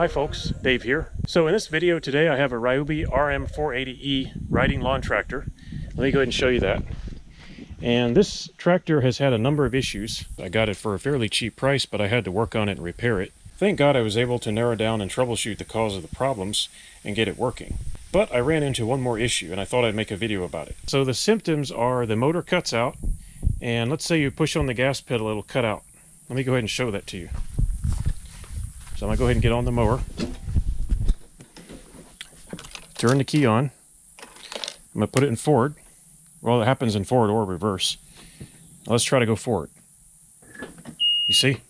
Hi folks, Dave here. So in this video today I have a Ryobi RM480E riding lawn tractor. Let me go ahead and show you that. And this tractor has had a number of issues. I got it for a fairly cheap price, but I had to work on it and repair it. Thank God I was able to narrow down and troubleshoot the cause of the problems and get it working. But I ran into one more issue and I thought I'd make a video about it. So the symptoms are the motor cuts out, and let's say you push on the gas pedal, it'll cut out. Let me go ahead and show that to you. So I'm going to go ahead and get on the mower. Turn the key on. I'm going to put it in forward. Well, it happens in forward or reverse. Now let's try to go forward. You see?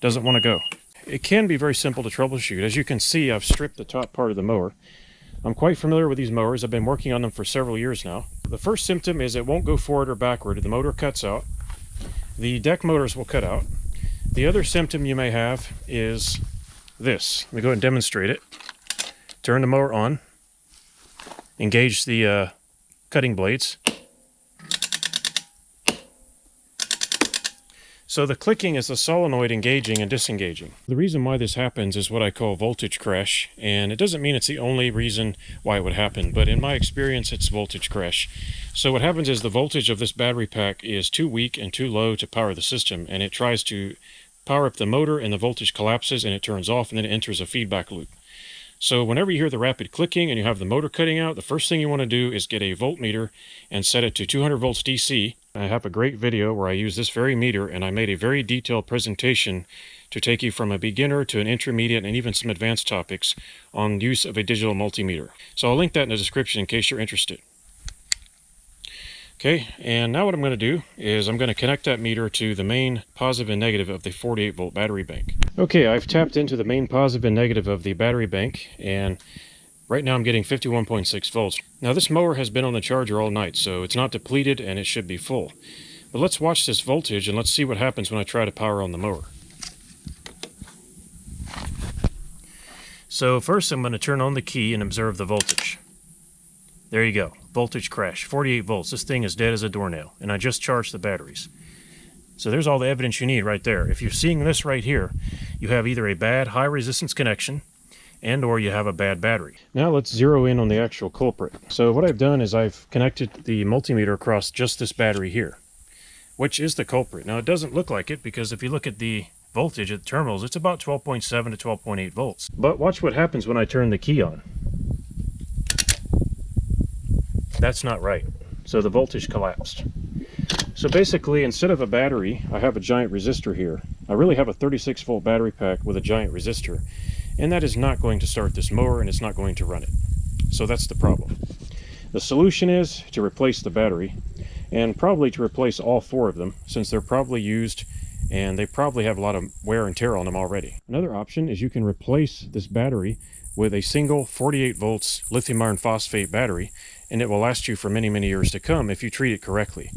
Doesn't want to go. It can be very simple to troubleshoot. As you can see, I've stripped the top part of the mower. I'm quite familiar with these mowers. I've been working on them for several years now. The first symptom is it won't go forward or backward. The motor cuts out. The deck motors will cut out. The other symptom you may have is this. Let me go ahead and demonstrate it. Turn the mower on. Engage the cutting blades. So the clicking is the solenoid engaging and disengaging. The reason why this happens is what I call voltage crash, and it doesn't mean it's the only reason why it would happen, but in my experience it's voltage crash. So what happens is the voltage of this battery pack is too weak and too low to power the system, and it tries to power up the motor and the voltage collapses and it turns off, and then it enters a feedback loop. So whenever you hear the rapid clicking and you have the motor cutting out, the first thing you want to do is get a voltmeter and set it to 200 volts DC. I have a great video where I use this very meter, and I made a very detailed presentation to take you from a beginner to an intermediate and even some advanced topics on use of a digital multimeter. So I'll link that in the description in case you're interested. Okay, and now what I'm going to do is I'm going to connect that meter to the main positive and negative of the 48 volt battery bank. Okay, I've tapped into the main positive and negative of the battery bank, and right now I'm getting 51.6 volts. Now this mower has been on the charger all night, so it's not depleted and it should be full. But let's watch this voltage and let's see what happens when I try to power on the mower. So first I'm going to turn on the key and observe the voltage. There you go, voltage crash, 48 volts. This thing is dead as a doornail, and I just charged the batteries. So there's all the evidence you need right there. If you're seeing this right here, you have either a bad high resistance connection and or you have a bad battery. Now let's zero in on the actual culprit. So what I've done is I've connected the multimeter across just this battery here, which is the culprit. Now it doesn't look like it because if you look at the voltage at the terminals, it's about 12.7 to 12.8 volts. But watch what happens when I turn the key on. That's not right. So the voltage collapsed. So basically, instead of a battery, I have a giant resistor here. I really have a 36 volt battery pack with a giant resistor, and that is not going to start this mower and it's not going to run it. So that's the problem. The solution is to replace the battery, and probably to replace all four of them, since they're probably used and they probably have a lot of wear and tear on them already. Another option is you can replace this battery with a single 48 volts lithium iron phosphate battery, and it will last you for many, many years to come if you treat it correctly.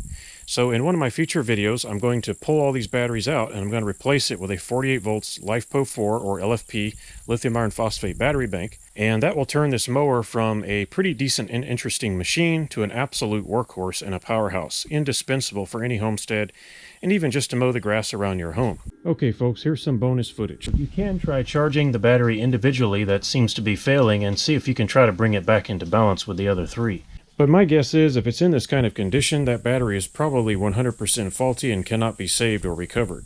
So in one of my future videos, I'm going to pull all these batteries out and I'm going to replace it with a 48 volts LiFePO4 or LFP lithium iron phosphate battery bank, and that will turn this mower from a pretty decent and interesting machine to an absolute workhorse and a powerhouse, indispensable for any homestead and even just to mow the grass around your home. Okay folks, here's some bonus footage. You can try charging the battery individually that seems to be failing and see if you can try to bring it back into balance with the other three. But my guess is if it's in this kind of condition, that battery is probably 100% faulty and cannot be saved or recovered.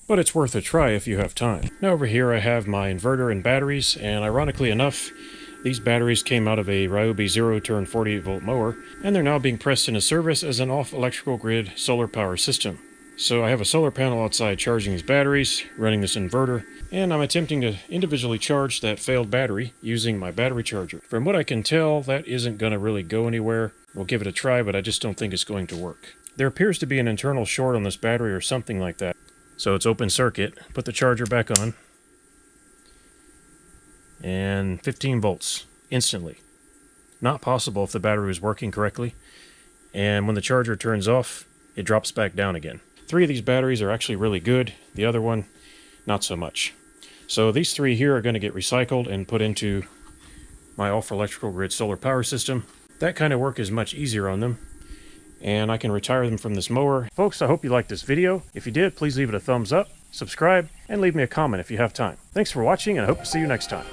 But it's worth a try if you have time. Now over here I have my inverter and batteries, and ironically enough, these batteries came out of a Ryobi zero-turn 48 volt mower, and they're now being pressed into service as an off-electrical grid solar power system. So I have a solar panel outside charging these batteries, running this inverter, and I'm attempting to individually charge that failed battery using my battery charger. From what I can tell, that isn't going to really go anywhere. We'll give it a try, but I just don't think it's going to work. There appears to be an internal short on this battery or something like that. So it's open circuit. Put the charger back on. And 15 volts instantly. Not possible if the battery was working correctly. And when the charger turns off, it drops back down again. 3 of these batteries are actually really good. The other one, not so much. So these 3 here are going to get recycled and put into my off-electrical grid solar power system. That kind of work is much easier on them, and I can retire them from this mower. Folks, I hope you liked this video. If you did, please leave it a thumbs up. subscribe, and leave me a comment if you have time. Thanks for watching, and I hope to see you next time.